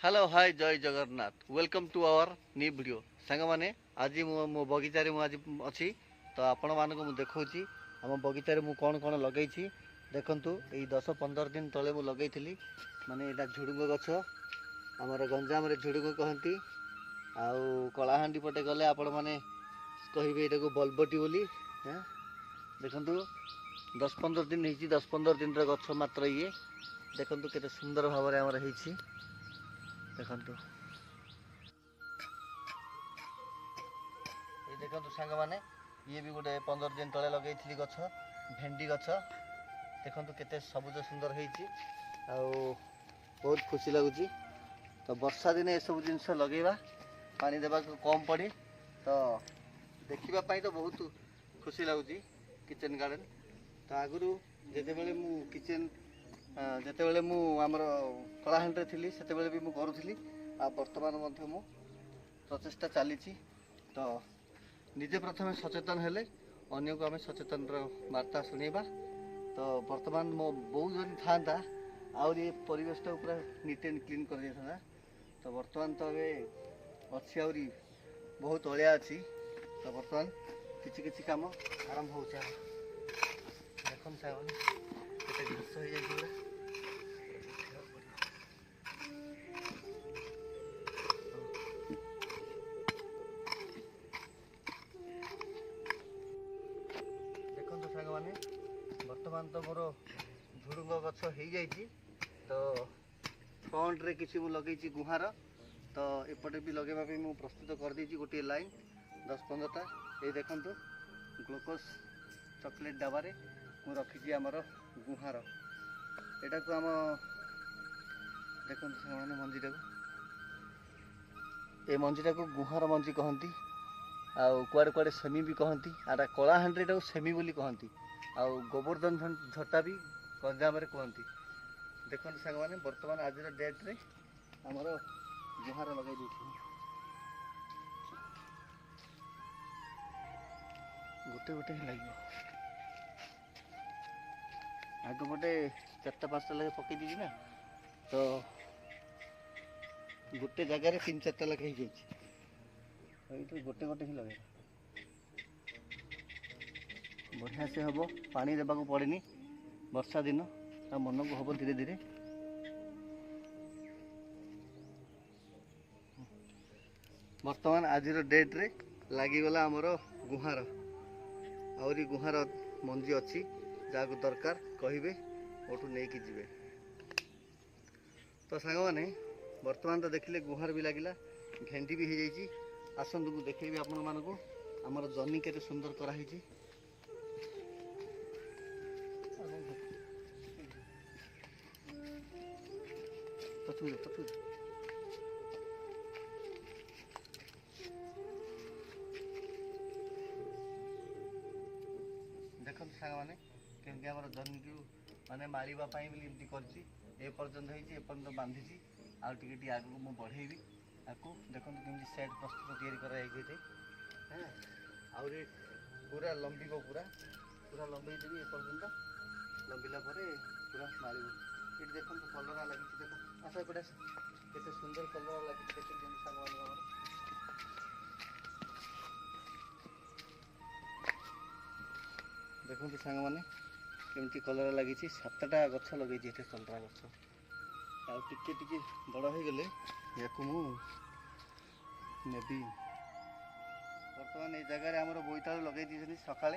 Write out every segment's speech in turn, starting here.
Hello hi जय Jagannath welcome to our new video song मैंने आज मो बगीचारे आज अच्छी तो आपण मानक मु देखौछि आम बगीचारे मु कौन कौन लगे देखु यही 10-15 दिन तले मु लगे माने एटा झुडुंग गछ आमर गंजाम रे झुडुंग कहती आउ कलाहांडी पटे गले आपण माने कहिबे एटा को बलबटी बोली। हाँ देखु 10-15 दिन होती 10-15 दिन गछ मात्र ये देखु केते सुंदर भाव में आमर होती देखु ये देखु सांग माने ये भी गोटे 15 दिन तले लगे गछ भेंडी गछ देखु केते सबुज सुंदर होती बहुत खुशी लगुच। तो वर्षा दिन ये सब जिनस लगेगा पानी देवा कम पड़े तो देखापी तो बहुत खुशी लगुच किचेन गार्डन। तो आगु जिते मु किचेन जिते मु आमर कलाहांडी थी से भी मुझे करूली आ बर्तमान मु प्रचेषा चली। तो निजे प्रथम सचेतन हेले अन्य को आम सचेतन वार्ता शुणा। तो बर्तमान मो बो जदि था आहरी परिवेश पूरा नीट एंड क्लीन कर दिया। तो बर्तमान तो ये अच्छी आहरी बहुत अलिया अच्छी। तो बर्तमान किसी काम आरंभ हो देखन सारे घास हो जाए बर्तमान तो मोर झुडुंग गछ हो जाइए। तो फ्रंट रे किसी मु लगे गुहार तो एपटे भी लगेवा मु प्रस्तुत कर देछि गोटे लाइन 10-15टा ये देखु ग्लूकोज चॉकलेट डबारे मु रखी आमर गुहार एटा को आम देखु से मंजीटा को मंजीटा को गुहार मंजी कहती आउ कुआड़े कुआड़े सेमी भी कहती आटा कलाहांडी सेमी बोली कहती आउ गोवर्धन झटा भी गंजाम कहती। देखो सांग मैंने बर्तमान आज डेट रे आमर गुहार लगे गोटे गोटे ही लगे आग पटे 4-5टा लगे पकई दी ना तो गोटे जगार 3-4टा लगे हो जाए गोटे गोटे ही लगे बढ़िया से हम पानी देवा को पड़ेनी वर्षा दिन ता मन को हम धीरे धीरे। बर्तमान आज डेट रे लगिगला आमर गुहार आहरी गुहार मंजी अच्छी जहाँ को दरकार कहे मोटू नहीं कि जीवे। तो सांग मैंने बर्तमान तो देखिले गुहार भी लगिला भेंडी भी हो जाइए आसतु को देखेबी आपण मानक आमर जनी केते सुंदर कराई। देखो सांग मैंने केमती आम जनी को माने मारिबा पई बोली एमती करछि एपर्यंत होपर्यंत बांधी आगे आगू मुझे बढ़ेबी आपको देखो केमती सेट प्रस्तुत तैयारी कर। हाँ आहरी पूरा लंबी पूरा पूरा लंबी देवी एपर्यंत लंबिला पूरा मार ये देखो कलरा लगी देखो आस एपटे केते सुंदर कलरा लगी देखते सांग देखो सांग मैंने केमती कलरा लगी 7टा गछ लगे कलरा गछ आगे बड़ हो गले या नेबी। बर्तमान ये जगह आम बोईतालु लगे सका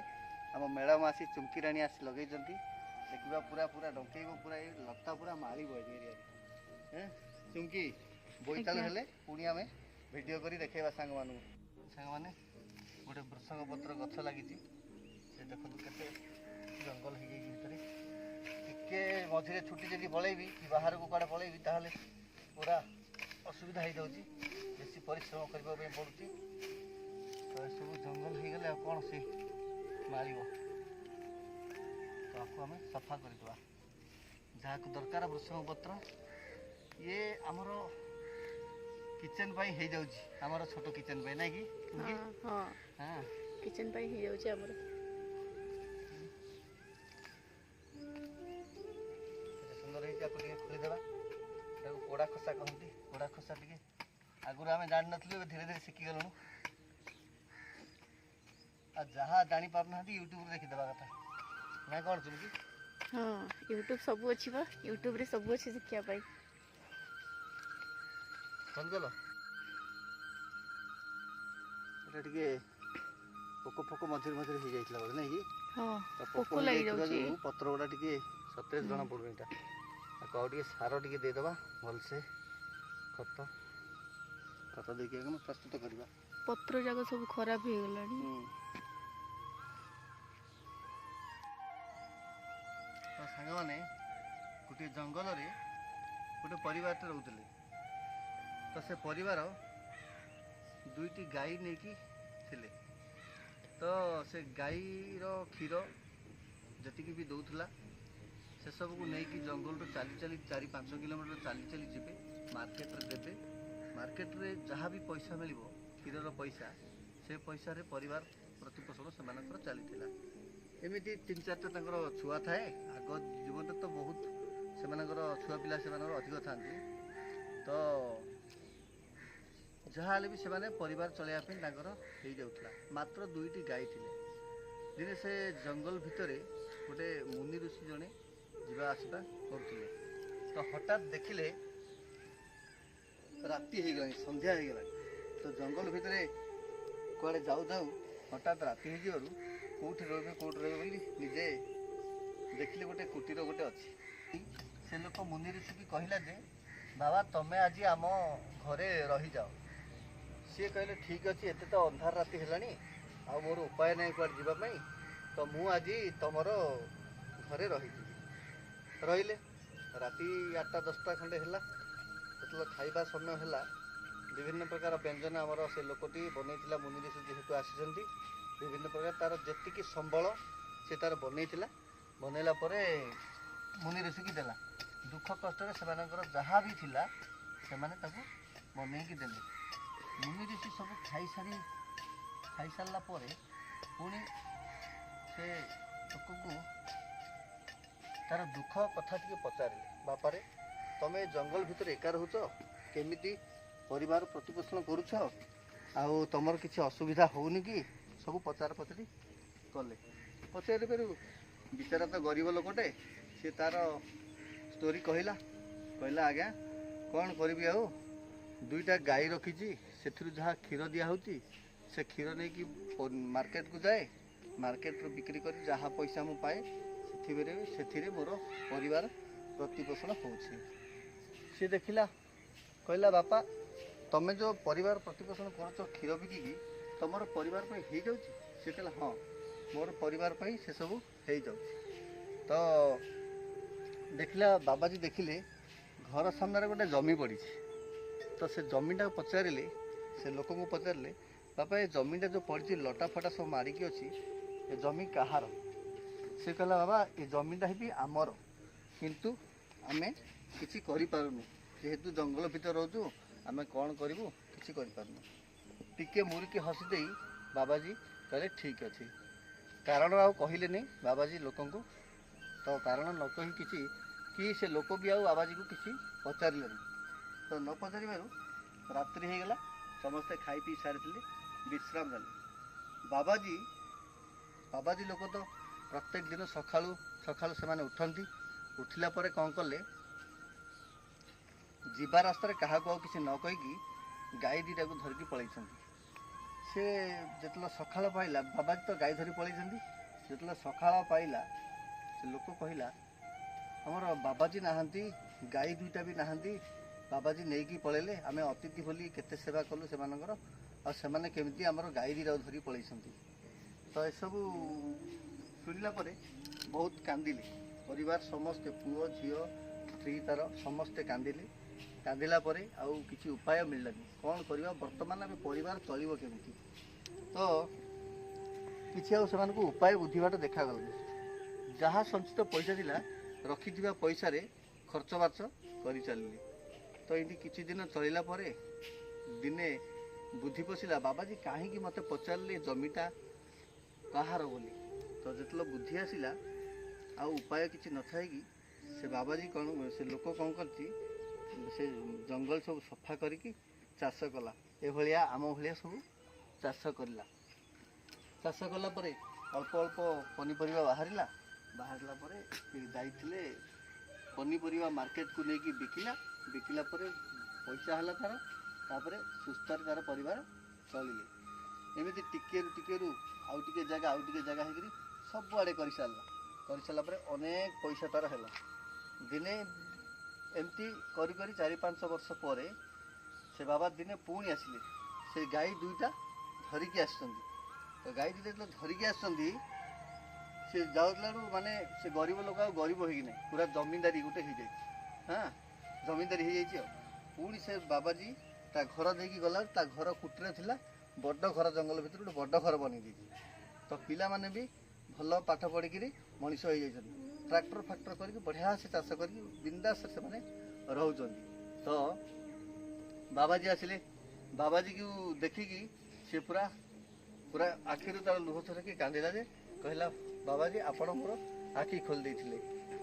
आम मैडम आसी चुमकी राणी आसी लगे देखा पूरा पूरा डंकेब पूरा ये लता पूरा मार एरिया चुमकी बोईतालु हेले पुणी आम वीडियो करी देखा सांग मान सांग मैंने गोटे वृषंग पत्र गछ लगी देखो केते जंगल हो गई टिके मझे छुट्टी जब पलैबी कि बाहर को कड़े पलैबी ताहले पूरा असुविधा हो जाऊँगी बेसी परिश्रम करने पड़ुची। तो सब जंगल हो गले कौन से मार तो आपको आम सफा करदे जहाँ को दरकार वृषंग पत्र ये आमर किचेन पाई हो जाउची आमर छोटो किचेन पाई ना कि हाँ किचेन पाई हो जाउची आमर सुंदर खोलीदेवा ଗୋଡ଼ା ଖସା କହନ୍ତି। ଗୋଡ଼ା ଖସା ଟିକେ ଆଗରୁ ଆମେ ଜାଣିନଥିଲୁ, ଏବେ ଧୀରେ ଧୀରେ ଶିଖିଗଲୁଣୁ। ଆଉ ଯାହା ଜାଣିପାରୁନାହାନ୍ତି ୟୁଟ୍ୟୁବରେ ଦେଖିଦେବା କଥା, ନା କ'ଣ ଚୁମକି? ହଁ, ୟୁଟ୍ୟୁବ ସବୁ ଅଛି ବା, ୟୁଟ୍ୟୁବରେ ସବୁ ଅଛି ଶିଖିବା ପାଇଁ। ଫୋନ୍ କଲ, ଏଟା ଟିକେ ପୋକ ଫୋକ ମଝିରେ ମଝିରେ ହେଇଯାଇଥିଲା ବୋଧେ, ନାଇଁ କି? ହଁ, ତ ପୋକ ହେଇଯାଇଥିବା ଲାଗିଯାଉଛି। ଯୋଗୁଁ ପତ୍ର ଗୁଡ଼ା ଟିକେ ସତେଜ ଜଣା ପଡ଼ୁନି। ଏଇଟା ତାକୁ ଆଉ ଟିକେ ସାର ଟିକେ ଦେଇଦେବା, ଭଲସେ ଖତ ଦେଇକି ଆମେ ପ୍ରସ୍ତୁତ କରିବା। ପତ୍ର ଯାକ ସବୁ ଖରାପ ହେଇଗଲାଣି। ତ ସାଙ୍ଗମାନେ, ଗୋଟିଏ ଜଙ୍ଗଲରେ ଗୋଟେ ପରିବାରଟେ ରହୁଥିଲେ। ତ ସେ ପରିବାର ଦୁଇଟି ଗାଈ ନେଇକି ଥିଲେ। ତ ସେ ଗାଈର କ୍ଷୀର ଯେତିକି ବି ଦେଉଥିଲା, ସେସବୁକୁ ନେଇକି ଜଙ୍ଗଲରୁ ଚାଲି ଚାଲି 4-5 କିଲୋମିଟର ଚାଲି ଚାଲି ଯିବେ, ମାର୍କେଟରେ ଦେବେ। ମାର୍କେଟରେ ଯାହା ବି ପଇସା ମିଳିବ, କ୍ଷୀରର ପଇସା, ସେ ପଇସାରେ ପରିବାର ପ୍ରତିପୋଷଣ ସେମାନଙ୍କର ଚାଲିଥିଲା। ଏମିତି 3-4ଟା ତାଙ୍କର ଛୁଆ ଥାଏ। ଆଗ ଜୀବନରେ ତ ବହୁତ ସେମାନଙ୍କର ଛୁଆ ପିଲା ସେମାନଙ୍କର ଅଧିକ ଥାନ୍ତି। ତ ଯାହା ହେଲେ ବି ସେମାନେ ପରିବାର ଚଳାଇବା ପାଇଁ ତାଙ୍କର ହେଇଯାଉଥିଲା। ମାତ୍ର 2ଟି ଗାଈ ଥିଲେ। ଦିନେ ସେ ଜଙ୍ଗଲ ଭିତରେ ଗୋଟେ ମୁନି ଋଷି ଜଣେ ଯିବା ଆସିବା କରୁଥିଲେ। ତ ହଠାତ୍ ଦେଖିଲେ ରାତି ହେଇଗଲାଣି, ସନ୍ଧ୍ୟା ହେଇଗଲାଣି। ତ ଜଙ୍ଗଲ ଭିତରେ କୁଆଡ଼େ ଯାଉ ଯାଉ ହଠାତ୍ ରାତି ହେଇଯିବାରୁ କେଉଁଠି ରହିବେ ବୋଲି ନିଜେ ଦେଖିଲେ ଗୋଟେ କୁଟୀର ଗୋଟେ ଅଛି। ସେ ଲୋକ ମୁନି ଋଷିକି କହିଲା ଯେ, ବାବା ତମେ ଆଜି ଆମ ଘରେ ରହିଯାଅ। ସିଏ କହିଲେ ଠିକ୍ ଅଛି, ଏତେ ତ ଅନ୍ଧାର ରାତି ହେଲାଣି, ଆଉ ମୋର ଉପାୟ ନାହିଁ କୁଆଡ଼େ ଯିବା ପାଇଁ, ତ ମୁଁ ଆଜି ତମର ଘରେ ରହିଯିବି। ରହିଲେ। ରାତି 8ଟା-10ଟା ଖଣ୍ଡେ ହେଲା। ଯେତେବେଳେ ଖାଇବା ସମୟ ହେଲା, ବିଭିନ୍ନ ପ୍ରକାର ବ୍ୟଞ୍ଜନ ଆମର ସେ ଲୋକଟି ବନେଇଥିଲା। ମୁନି ଋଷି ଯେହେତୁ ଆସିଛନ୍ତି, ବିଭିନ୍ନ ପ୍ରକାର ତା'ର ଯେତିକି ସମ୍ବଳ ସେ ତା'ର ବନେଇଥିଲା। ବନେଇଲା ପରେ ମୁନି ଋଷିକି ଦେଲା। ଦୁଃଖ କଷ୍ଟରେ ସେମାନଙ୍କର ଯାହା ବି ଥିଲା ସେମାନେ ତାକୁ ବନେଇକି ଦେଲେ। ମୁନି ଋଷି ସବୁ ଖାଇସାରିଲା ପରେ ପୁଣି ସେ ଲୋକକୁ ତା'ର ଦୁଃଖ କଥା ଟିକେ ପଚାରିଲେ, ବାପାରେ ତମେ ଜଙ୍ଗଲ ଭିତରେ ଏକା ରହୁଛ, କେମିତି ପରିବାର ପ୍ରତିପୋଷଣ କରୁଛ, ଆଉ ତମର କିଛି ଅସୁବିଧା ହେଉନି କି? ସବୁ ପଚାରି କଲେ। ପଚାରିବାରୁ ବିଚାରା ତ ଗରିବ ଲୋକଟେ, ସେ ତା'ର ଷ୍ଟୋରି କହିଲା। ଆଜ୍ଞା କ'ଣ କରିବି, ଆଉ 2ଟା ଗାଈ ରଖିଛି, ସେଥିରୁ ଯାହା କ୍ଷୀର ଦିଆହେଉଛି, ସେ କ୍ଷୀର ନେଇକି ମାର୍କେଟକୁ ଯାଏ। ମାର୍କେଟରୁ ବିକ୍ରି କରି ଯାହା ପଇସା ମୁଁ ପାଏ, ସେଥିରେ ମୋର ପରିବାର ପ୍ରତିପୋଷଣ ହେଉଛି। ସେ ଦେଖିଲା, କହିଲା ବାପା ତମେ ଯେଉଁ ପରିବାର ପ୍ରତିପୋଷଣ କରୁଛ କ୍ଷୀର ବିକିକି, ତମର ପରିବାର ପାଇଁ ହେଇଯାଉଛି? ସେ କହିଲା ହଁ, ମୋର ପରିବାର ପାଇଁ ସେସବୁ ହେଇଯାଉଛି। ତ ଦେଖିଲା, ବାବାଜୀ ଦେଖିଲେ ଘର ସାମ୍ନାରେ ଗୋଟେ ଜମି ପଡ଼ିଛି। ତ ସେ ଜମିଟାକୁ ପଚାରିଲେ, ସେ ଲୋକଙ୍କୁ ପଚାରିଲେ, ବାପା ଏ ଜମିଟା ଯେଉଁ ପଡ଼ିଛି, ଲଟା ଫଟା ସବୁ ମାରିକି ଅଛି, ଏ ଜମି କାହାର? ସେ କହିଲା ବାବା ଏ ଜମିଟା ବି ଆମର, କିନ୍ତୁ ଆମେ କିଛି କରିପାରୁନୁ, ଯେହେତୁ ଜଙ୍ଗଲ ଭିତରେ ରହୁଛୁ, ଆମେ କ'ଣ କରିବୁ, କିଛି କରିପାରୁନୁ। ଟିକେ ମୁରୁକି ହସି ଦେଇ ବାବାଜୀ କହିଲେ ଠିକ୍ ଅଛି। କାରଣ ଆଉ କହିଲେନି ବାବାଜୀ ଲୋକଙ୍କୁ। ତ କାରଣ ନ କହି କି ସେ ଲୋକ ବି ଆଉ ବାବାଜୀକୁ କିଛି ପଚାରିଲେନି। ତ ନ ପଚାରିବାରୁ ରାତ୍ରି ହେଇଗଲା, ସମସ୍ତେ ଖାଇ ପିଇ ସାରିଥିଲେ, ବିଶ୍ରାମ ନେଲେ। ବାବାଜୀ ଲୋକ ତ ପ୍ରତ୍ୟେକ ଦିନ ସକାଳୁ ସେମାନେ ଉଠନ୍ତି। ଉଠିଲା ପରେ କ'ଣ କଲେ, ଯିବା ରାସ୍ତାରେ କାହାକୁ ଆଉ କିଛି ନ କହିକି ଗାଈ 2ଟାକୁ ଧରିକି ପଳେଇଛନ୍ତି। ସେ ଯେତେବେଳେ ସକାଳ ପାଇଲା, ବାବାଜୀ ତ ଗାଈ ଧରି ପଳେଇଛନ୍ତି। ଯେତେବେଳେ ସକାଳ ପାଇଲା, ସେ ଲୋକ କହିଲା ଆମର ବାବାଜୀ ନାହାନ୍ତି, ଗାଈ 2ଟା ବି ନାହାନ୍ତି, ବାବାଜୀ ନେଇକି ପଳେଇଲେ। ଆମେ ଅତିଥି ବୋଲି କେତେ ସେବା କଲୁ ସେମାନଙ୍କର, ଆଉ ସେମାନେ କେମିତି ଆମର ଗାଈ 2ଟାକୁ ଧରି ପଳେଇଛନ୍ତି। ତ ଏସବୁ ଶୁଣିଲା ପରେ ବହୁତ କାନ୍ଦିଲେ। ପରିବାର ସମସ୍ତେ, ପୁଅ ଝିଅ ସ୍ତ୍ରୀ ତା'ର ସମସ୍ତେ କାନ୍ଦିଲେ। କାନ୍ଦିଲା ପରେ ଆଉ କିଛି ଉପାୟ ମିଳିଲାନି। କ'ଣ କରିବା, ବର୍ତ୍ତମାନ ଆମେ ପରିବାର ଚଳିବ କେମିତି? ତ କିଛି ଆଉ ସେମାନଙ୍କୁ ଉପାୟ ବୁଦ୍ଧିବାଟ ଦେଖାଗଲାନି। ଯାହା ସଞ୍ଚିତ ପଇସା ଥିଲା, ରଖିଥିବା ପଇସାରେ ଖର୍ଚ୍ଚ ବାର୍ଚ୍ଚ କରିଚାଲିଲେ। ତ ଏମିତି କିଛି ଦିନ ଚଳିଲା ପରେ ଦିନେ ବୁଦ୍ଧି ପଶିଲା, ବାବାଜୀ କାହିଁକି ମୋତେ ପଚାରିଲେ ଜମିଟା କାହାର ବୋଲି। ତ ଯେତେବେଳେ ବୁଦ୍ଧି ଆସିଲା, ଆଉ ଉପାୟ କିଛି ନଥାଇକି ସେ ବାବାଜୀ କ'ଣ, ସେ ଲୋକ କ'ଣ କରିଛି ସେ ଜଙ୍ଗଲ ସବୁ ସଫା କରିକି ଚାଷ କଲା। ଏଭଳିଆ ଆମ ଭଳିଆ ସବୁ ଚାଷ କରିଲା। ଚାଷ କଲା ପରେ ଅଳ୍ପ ଅଳ୍ପ ପନିପରିବା ବାହାରିଲା ପରେ ସେ ଯାଇଥିଲେ ପନିପରିବା ମାର୍କେଟକୁ ନେଇକି ବିକିଲା ପରେ ପଇସା ହେଲା ତାର। ତାପରେ ସୁସ୍ଥରେ ତାର ପରିବାର ଚଳିଲେ। ଏମିତି ଟିକେରୁ ଆଉ ଟିକେ ଜାଗା ହେଇକିରି ସବୁଆଡ଼େ କରିସାରିଲା ପରେ ଅନେକ ପଇସା ତାର ହେଲା। ଦିନେ ଏମିତି କରି 4-5 ବର୍ଷ ପରେ ସେ ବାବା ଦିନେ ପୁଣି ଆସିଲେ। ସେ ଗାଈ ଦୁଇଟା ଧରିକି ଆସିଛନ୍ତି। ତ ଗାଈ ଦୁଇଟା ଯେତେବେଳେ ଧରିକି ଆସିଛନ୍ତି, ସେ ଯାଉଥିଲା ମାନେ ସେ ଗରିବ ଲୋକ ଆଉ ଗରିବ ହେଇକି ନାହିଁ, ପୁରା ଜମିଦାରୀ ଗୋଟେ ହେଇଯାଇଛି। ଜମିଦାରୀ ହେଇଯାଇଛି। ଆଉ ପୁଣି ସେ ବାବାଜୀ ତା ଘର ଦେଇକି ଗଲା, ତା ଘର କୁଟୀର ଥିଲା, ବଡ଼ ଘର, ଜଙ୍ଗଲ ଭିତରେ ଗୋଟେ ବଡ଼ ଘର ବନେଇ ଦେଇଛି। ତ ପିଲାମାନେ ବି ଭଲ ପାଠ ପଢ଼ିକିରି ମଣିଷ ହେଇଯାଇଛନ୍ତି। ଟ୍ରାକ୍ଟର ଫାକ୍ଟର କରିକି ବଢ଼ିଆ ସେ ଚାଷ କରିକି ବିନ୍ଦାସରେ ସେମାନେ ରହୁଛନ୍ତି। ତ ବାବାଜୀ ଆସିଲେ। ବାବାଜୀକୁ ଦେଖିକି ସେ ପୁରା ଆଖିରୁ ତାର ଲୁହ ଝରିକି କାନ୍ଦିଲା। ଯେ କହିଲା, ବାବାଜୀ ଆପଣ ମୋର ଆଖି ଖୋଲି ଦେଇଥିଲେ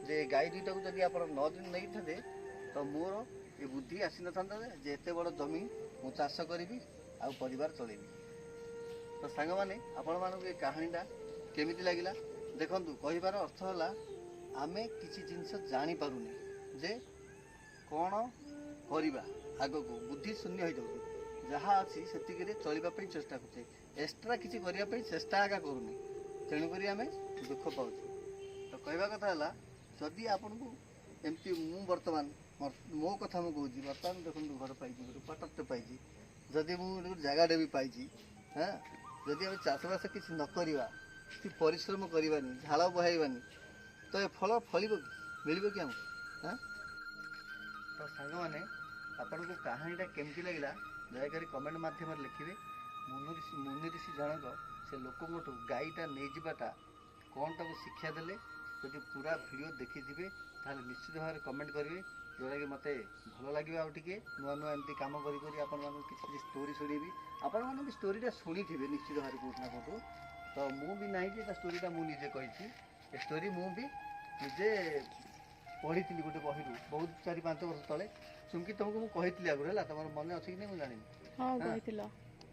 ଯେ ଗାଈ ଦୁଇଟାକୁ ଯଦି ଆପଣ 9 ଦିନ ନେଇଥାନ୍ତେ ତ ମୋର ଏ ବୁଦ୍ଧି ଆସିନଥାନ୍ତା ଯେ ଏତେ ବଡ଼ ଜମି ମୁଁ ଚାଷ କରିବି ଆଉ ପରିବାର ଚଳେଇବି। ତ ସାଙ୍ଗମାନେ, ଆପଣମାନଙ୍କୁ ଏ କାହାଣୀଟା କେମିତି ଲାଗିଲା? ଦେଖନ୍ତୁ, କହିବାର ଅର୍ଥ ହେଲା ଆମେ କିଛି ଜିନିଷ ଜାଣିପାରୁନେ ଯେ କ'ଣ କରିବା, ଆଗକୁ ବୁଦ୍ଧି ଶୂନ୍ୟ ହେଇଯାଉଛି। ଯାହା ଅଛି ସେତିକିରେ ଚଳିବା ପାଇଁ ଚେଷ୍ଟା କରୁଛେ, ଏକ୍ସଟ୍ରା କିଛି କରିବା ପାଇଁ ଚେଷ୍ଟା କରୁନି। ତେଣୁକରି ଆମେ ଦୁଃଖ ପାଉଛୁ। ତ କହିବା କଥା ହେଲା, ଯଦି ଆପଣଙ୍କୁ ଏମିତି ବର୍ତ୍ତମାନ ମୋ କଥା ମୁଁ କହୁଛି, ବର୍ତ୍ତମାନ ଦେଖନ୍ତୁ ଘର ପାଇଛି, ଗୋଟେ କ୍ୱାର୍ଟରଟେ ପାଇଛି, ଯଦି ମୁଁ ଗୋଟେ ଜାଗାଟେ ବି ପାଇଛି, ଯଦି ଆମେ ଚାଷବାସ କିଛି ନ କରିବା, କିଛି ପରିଶ୍ରମ କରିବାନି, ଝାଳ ବହାଇବାନି, ତ ଏ ଫଳ ଫଳିବ କି, ମିଳିବ କି ଆମକୁ? ତ ସାଙ୍ଗମାନେ, ଆପଣଙ୍କୁ କାହାଣୀଟା କେମିତି ଲାଗିଲା ଦୟାକରି କମେଣ୍ଟ ମାଧ୍ୟମରେ ଲେଖିବେ। ମୁନି ଋଷି ଜଣକ ସେ ଲୋକଙ୍କଠୁ ଗାଈଟା ନେଇଯିବାଟା କ'ଣ ତାକୁ ଶିକ୍ଷା ଦେଲେ, ଯଦି ପୁରା ଭିଡ଼ିଓ ଦେଖିଥିବେ ତାହେଲେ ନିଶ୍ଚିତ ଭାବରେ କମେଣ୍ଟ କରିବେ, ଯେଉଁଟାକି ମୋତେ ଭଲ ଲାଗିବ। ଆଉ ଟିକେ ନୂଆ ଏମିତି କାମ କରି ଆପଣମାନଙ୍କୁ କିଛି ଷ୍ଟୋରି ଶୁଣେଇବି। ଆପଣମାନେ ବି ଷ୍ଟୋରିଟା ଶୁଣିଥିବେ ନିଶ୍ଚିତ ଭାବରେ କେଉଁଠୁ ନା କେଉଁଠୁ। ତ ମୁଁ ବି ନାହିଁ ଯେ ତା ଷ୍ଟୋରିଟା ମୁଁ ନିଜେ କହିଛି। ଏ ଷ୍ଟୋରି ମୁଁ ବି ନିଜେ ପଢ଼ିଥିଲି ଗୋଟେ ବହିରୁ, ବହୁତ 4-5 ବର୍ଷ ତଳେ। ଚୁମକି ତୁମକୁ ମୁଁ କହିଥିଲି ଆଗରୁ, ହେଲା, ତୁମର ମନେ ଅଛି କି ନାହିଁ ମୁଁ ଜାଣିନି। କହିଥିଲ।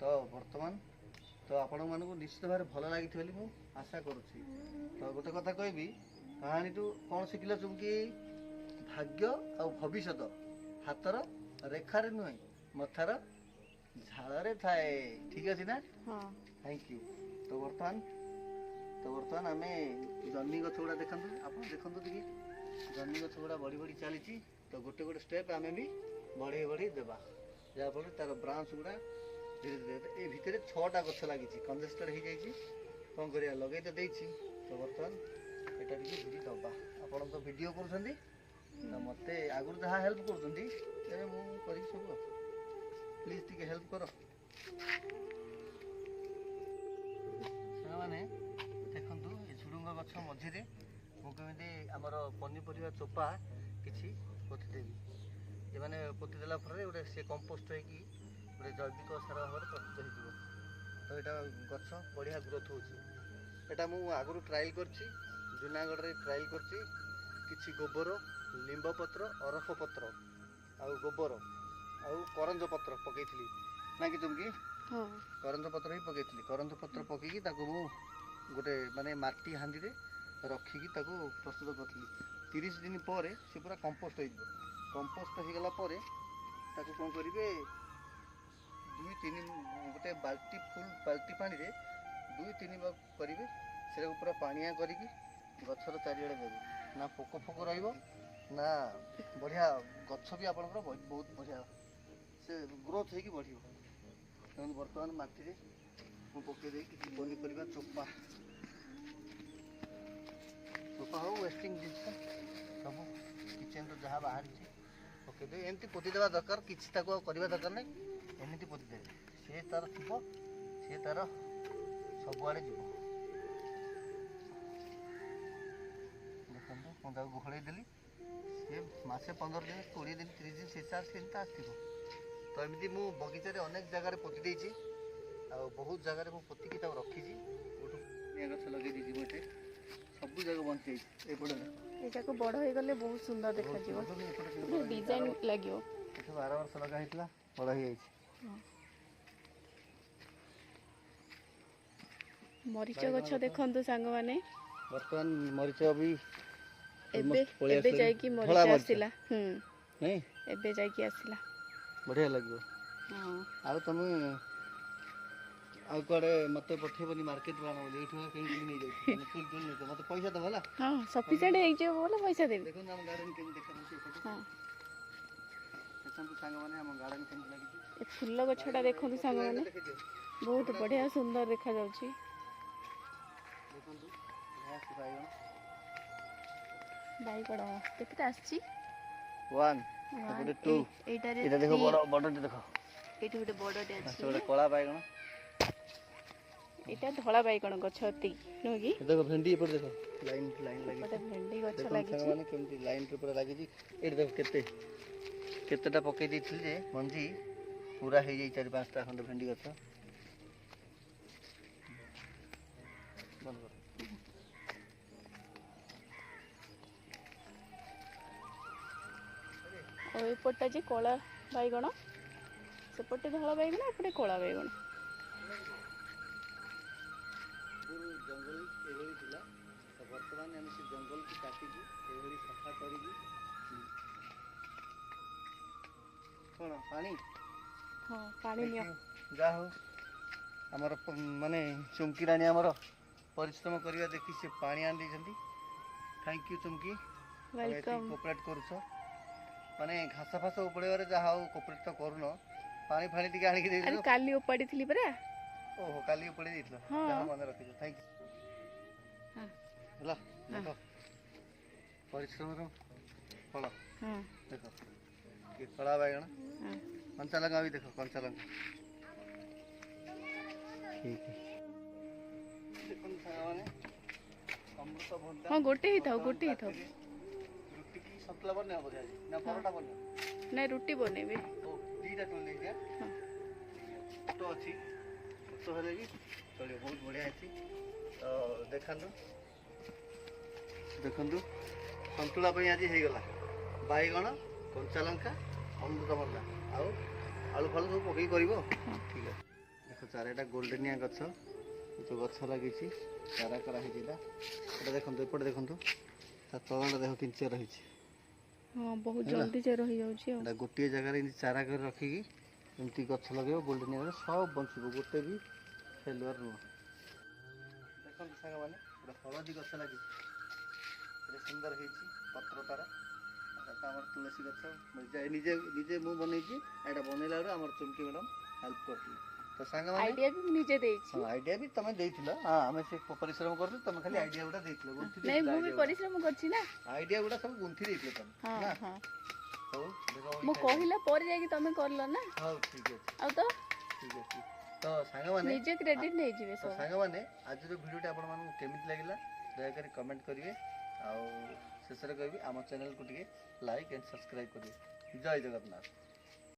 ତ ବର୍ତ୍ତମାନ ତ ଆପଣମାନଙ୍କୁ ନିଶ୍ଚିତ ଭାବରେ ଭଲ ଲାଗିଥିବ ବୋଲି ମୁଁ ଆଶା କରୁଛି। ତ ଗୋଟେ କଥା କହିବି, କାହାଣୀଠୁ କ'ଣ ଶିଖିଲ ଚୁମକି? ଭାଗ୍ୟ ଆଉ ଭବିଷ୍ୟତ ହାତର ରେଖାରେ ନୁହେଁ, ମଥାର ଝାଳରେ ଥାଏ। ଠିକ୍ ଅଛି ନା? Thank you. ତ ବର୍ତ୍ତମାନ ଆମେ ଜହ୍ନି ଗଛ ଗୁଡ଼ା ଦେଖନ୍ତୁ, ଆପଣ ଦେଖନ୍ତୁ ଟିକେ, ଜହ୍ନି ଗଛ ଗୁଡ଼ା ବଢ଼ି ଚାଲିଛି। ତ ଗୋଟେ ଷ୍ଟେପ୍ ଆମେ ବି ବଢ଼େଇ ଦେବା, ଯାହାଫଳରେ ତାର ବ୍ରାଞ୍ଚ ଗୁଡ଼ା ଧୀରେ ଧୀରେ। ଏ ଭିତରେ 6ଟା ଗଛ ଲାଗିଛି, କଞ୍ଜେଷ୍ଟେଡ୍ ହେଇଯାଇଛି। କ'ଣ କରିବା, ଲଗେଇ ତ ଦେଇଛି। ତ ବର୍ତ୍ତମାନ ଏଟା ଟିକେ ଭିଡ଼ି ଦେବା। ଆପଣ ତ ଭିଡ଼ିଓ କରୁଛନ୍ତି, ତ ମୋତେ ଆଗରୁ ଯାହା ହେଲ୍ପ କରୁଛନ୍ତି ଏବେ ମୁଁ କରିବି ସବୁ। ପ୍ଲିଜ୍ ଟିକେ ହେଲ୍ପ କର ସାଙ୍ଗମାନେ। ଦେଖନ୍ତୁ, ଏ ଝୁଡ଼ୁଙ୍ଗ ଗଛ ମଝିରେ ମୁଁ କେମିତି ଆମର ପନିପରିବା ଚୋପା କିଛି ପୋତିଦେବି। ଏମାନେ ପୋତିଦେଲା ପରେ ଗୋଟେ ସେ କମ୍ପୋଷ୍ଟ ହେଇକି ଗୋଟେ ଜୈବିକ ସାର ଭାବରେ ପ୍ରସ୍ତୁତ ହେଇଯିବ। ତ ଏଇଟା ଗଛ ବଢ଼ିଆ ଗ୍ରୋଥ୍ ହେଉଛି। ଏଇଟା ମୁଁ ଆଗରୁ ଟ୍ରାଏଲ୍ କରିଛି, ଜୁନାଗଡ଼ରେ ଟ୍ରାଏଲ୍ କରିଛି। କିଛି ଗୋବର, ଲିମ୍ବ ପତ୍ର, ଅରଖ ପତ୍ର ଆଉ ଗୋବର ଆଉ କରଞ୍ଜ ପତ୍ର ପକେଇଥିଲି, ନା କି ତୁମକି? କରଞ୍ଜ ପତ୍ର ହିଁ ପକେଇଥିଲି। କରଞ୍ଜ ପତ୍ର ପକେଇକି ତାକୁ ମୁଁ ଗୋଟେ ମାନେ ମାଟି ହାଣ୍ଡିରେ ରଖିକି ତାକୁ ପ୍ରସ୍ତୁତ କରିଥିଲି। 30 ଦିନ ପରେ ସେ ପୁରା କମ୍ପୋଷ୍ଟ ହେଇଯିବ। କମ୍ପୋଷ୍ଟ ହେଇଗଲା ପରେ ତାକୁ କ'ଣ କରିବେ, 2-3 ଗୋଟେ ଫୁଲ୍ ବାଲ୍ଟି ପାଣିରେ 2-3 ବାର କରିବେ। ସେଟାକୁ ପୁରା ପାଣିଆ କରିକି ଗଛର ଚାରିଆଡ଼େ ଦେବେ। ନା ପୋକ ଫୋକ ରହିବ, ନା ବଢ଼ିଆ ଗଛ ବି ଆପଣଙ୍କର ବହୁତ ବଢ଼ିଆ ସେ ଗ୍ରୋଥ୍ ହେଇକି ବଢ଼ିବ। ତେଣୁ ବର୍ତ୍ତମାନ ମାଟିରେ ମୁଁ ପକେଇ ଦେଇ କିଛି ପନିପରିବା ଚୋପା ହଉ, ୱେଷ୍ଟିଂ ଜିନିଷ ସବୁ କିଚେନ୍ରୁ ଯାହା ବାହାରିଛି ପକେଇଦେବେ। ଏମିତି ପୋତିଦେବା ଦରକାର, କିଛି ତାକୁ ଆଉ କରିବା ଦରକାର ନାହିଁ। ଏମିତି ପୋତିଦେବେ, ସିଏ ତାର ଥିବ, ସିଏ ତାର ସବୁଆଡ଼େ ଯିବ। ଦେଖନ୍ତୁ, ମୁଁ ତାକୁ ଘୋଡ଼େଇ ଦେଲି। ସିଏ ମାସେ 15 ଦିନ, 20 ଦିନ, 30 ଦିନ ସେ ସେମିତି ଆସିଥିବ। ତ ଏମିତି ମୁଁ ବଗିଚାରେ ଅନେକ ଜାଗାରେ ପୋତି ଦେଇଛି, ଆଉ ବହୁତ ଜାଗାରେ ମୁଁ ପୋତିକି ତାକୁ ରଖିଛି। ଗୋଟେ ଗଛ ଲଗେଇ ଦେଇଛି, ଗୋଟେ ସବୁ ଜାଗା ବଞ୍ଚିଯାଇଛି। ଏପଟେ ଏଯାକୁ ବଡ଼ ହେଇଗଲେ ବହୁତ ସୁନ୍ଦର ଦେଖାଯିବ, ପୁରା ଡିଜାଇନ ଲାଗିବ। ଏଠୁ 12 ବର୍ଷ ଲଗା ହେଇଥିଲା, ବଡ଼ ହେଇଯାଇଛି। ମରିଚ ଗଛ ଦେଖନ୍ତୁ ସାଙ୍ଗମାନେ, ବର୍ତ୍ତମାନ ମରିଚ ବି ଏବେ ପଳେଇ ଏବେ ଆସିଲାଣି। ଯାଇକି ଧଳା ମରିଚ ମରିଚ। ଆସିଲା। ନାଇଁ ଏବେ ଯାଇକି ଆସିଲା। ବଢ଼ିଆ ଲାଗିବ। ହଁ ଆଉ ତମେ ଆଉ କୁଆଡ଼େ ମୋତେ ପଠେଇବନି ମାର୍କେଟରୁ ଆଣ ବୋଲି, ଏଇଠୁ କେମିତି ନେଇଯାଉଛି ନେଇଯାଉ, ମୋତେ ପଇସା ଦେବ ହେଲା। ହଁ ସଫିସିଏଣ୍ଟ ହେଇଯିବ ବୋଲେ ପଇସା ଦେବି। ଦେଖନ୍ତୁ ଆମ ଗାର୍ଡ଼େନ୍ କେମିତି ଦେଖାଯାଉଛି ଏପଟେ। ହଁ ଦେଖନ୍ତୁ ସାଙ୍ଗମାନେ ଆମ ଗାର୍ଡ଼େନ୍ କେମିତି ଲାଗିଛି। ଏ ଫୁଲ ଗଛଟା ଦେଖନ୍ତୁ ସାଙ୍ଗମାନେ, ବହୁତ ବଢ଼ିଆ ସୁନ୍ଦର ଦେଖାଯାଉଛି। ଦେଖନ୍ତୁ ଘାସ ବାଇଗଣ ବାଇଗଣ କେତେଟା ଆସିଛି? 1 ଏପଟେ 2 ଏଇଟାରେ ଏଇଟା ଦେଖ 3, ବଡ଼ଟେ ଦେଖ। ଏଇଠି ଗୋଟେ ବଡ଼ଟେ ଅଛି। ଗୋଟେ କଳା ବାଇଗଣ, ଏଇଟା ଧଳା ବାଇଗଣ ଗଛ ଏତିକି ନୁହେଁ କି? ଦେଖ ଭେଣ୍ଡି ଏପଟେ ଦେଖ, ଲାଇନ୍ ଲାଗିଛି। ଗୋଟେ ଭେଣ୍ଡି ଗଛ ଦେଖନ୍ତୁ ଲାଗିଛି। ସାଙ୍ଗମାନେ କେମିତି ଲାଇନ୍ରେ ପୁରା ଲାଗିଛି। ଏଇଠି ଦେଖ କେତେଟା ପକେଇ ଦେଇଥିଲି ଯେ ମଞ୍ଜି ପୁରା ହେଇଯାଇଛି 4-5ଟା ଖଣ୍ଡେ ଭେଣ୍ଡି ଗଛ। ବନ୍ଦ କର। ଆଉ ଏପଟଟା ଯେ କଳା ବାଇଗଣ, ସେପଟେ ଧଳା ବାଇଗଣ, ଏପଟେ କଳା ବାଇଗଣ। ପୂର୍ବରୁ ଜଙ୍ଗଲ ଏଭଳି ଥିଲା, ତ ବର୍ତ୍ତମାନ ଆମେ ସେ ଜଙ୍ଗଲକୁ କାଟିକି ଏଭଳି ସଫା କରିକି କ'ଣ ପାଣି ହଁ ପାଣି ନିଅ। ଯାହା ହଉ ଆମର ମାନେ ଚୁମକି ରାଣୀ ଆମର ପରିଶ୍ରମ କରିବା ଦେଖି ସେ ପାଣି ଆଣି ଦେଇଛନ୍ତି। ଥ୍ୟାଙ୍କ ୟୁ ଚୁମକି, ତମେ ଏତିକି ୱେଲକମ୍। କୋପରେଟ୍ କରୁଛ। ମାନେ ଘାସ ଫାସ ଉପାଡ଼ିବାରେ ଯାହା ହଉ କୋପରେଟ୍ ତ କରୁନ, ପାଣି ଫାଣି ଟିକେ ଆଣିକି ଆରେ ଦେଇଦେଲ। କାଲି ଉପାଡ଼ିଥିଲି ପରା। ଓହୋ କାଲି ଉପାଡ଼ି ଦେଇଥିଲ, ହଁ ଯାହା ମନେ ରଖିଛ, ଥ୍ୟାଙ୍କ ୟୁ। ହଁ ହେଲା ହଁ ଦେଖ ପରିଶ୍ରମର ଫଳ। ହଁ ଦେଖ ये कड़ा बैगन, ହଁ कंचा लगा भी देखो, कंचा लगा। ठीक है देखो सागवाने अमृत भंडा। ହଁ ଗୋଟେ ହେଇଥାଉ, ଗୋଟେ ହେଇଥାଉ। रुटी की सतला बने बोधे आज ना परोटा बने? ନାଇଁ ରୁଟି ବନେଇବେ। ओ दीटा टोल दे दिया। ହଁ तो अच्छी तो हेले भी चलिए, बहुत बढ़िया है। तो देखंदु देखंदु संतुला पे आज हे गला बाईगण, कंचा लंका, अमृतभंडा आउ आलू फालू सब पकई करिवो। ठीक है देखो चाराटा गोल्डेनिया गछ, जो गछ लगी चारा करा एटा देखो एपटे देखो ता तलटा देख किंच रही। ହଁ ବହୁତ ଜଲ୍ଦି ଚେର ହେଇଯାଉଛି ଆଉ। एटा गोटे जगह चारा कर रखिकी एमती गछ लगे गोल्डेनिया सब बंचब, गोटे भी फेलुआर नुह। देखो साग मैंने गोटे हलदी गछ लगी सुंदर हो पत्र तार आम तुलसी गछ निजे निजे मु बनई बनैला आम चुमकी मैडम हेल्प कर। तो सांग आइडिया भी ନିଜେ ଦେଇଛି। आइडिया भी तुम देथिल। हाँ आम से परिश्रम कर तुम खाली आइडिया गुड़ा देथिल, गुंथि ନାଇଁ ମୁଁ ବି ପରିଶ୍ରମ କରିଛି ନା। आइडिया गुड़ा सब गुंथि देथिल तुम ହଁ ना। ହଁ सब ମୁଁ କହିଲା ପରେ ଯାଇକି ତମେ କରିଲ ନା। हाँ ठीक है ଆଉ ତ ठीक है। तो सांग मैंने ନିଜେ କ୍ରେଡିଟ୍ ନେଇଯିବେ तो ସବୁ। सांग मैंने आज जो वीडियो आपण मानू केमिति लागिला दयाकर कमेंट करिवे आउ शेष रे कहबी आम चैनल को टिके लाइक एंड सब्सक्राइब करिवे। जय जगन्नाथ।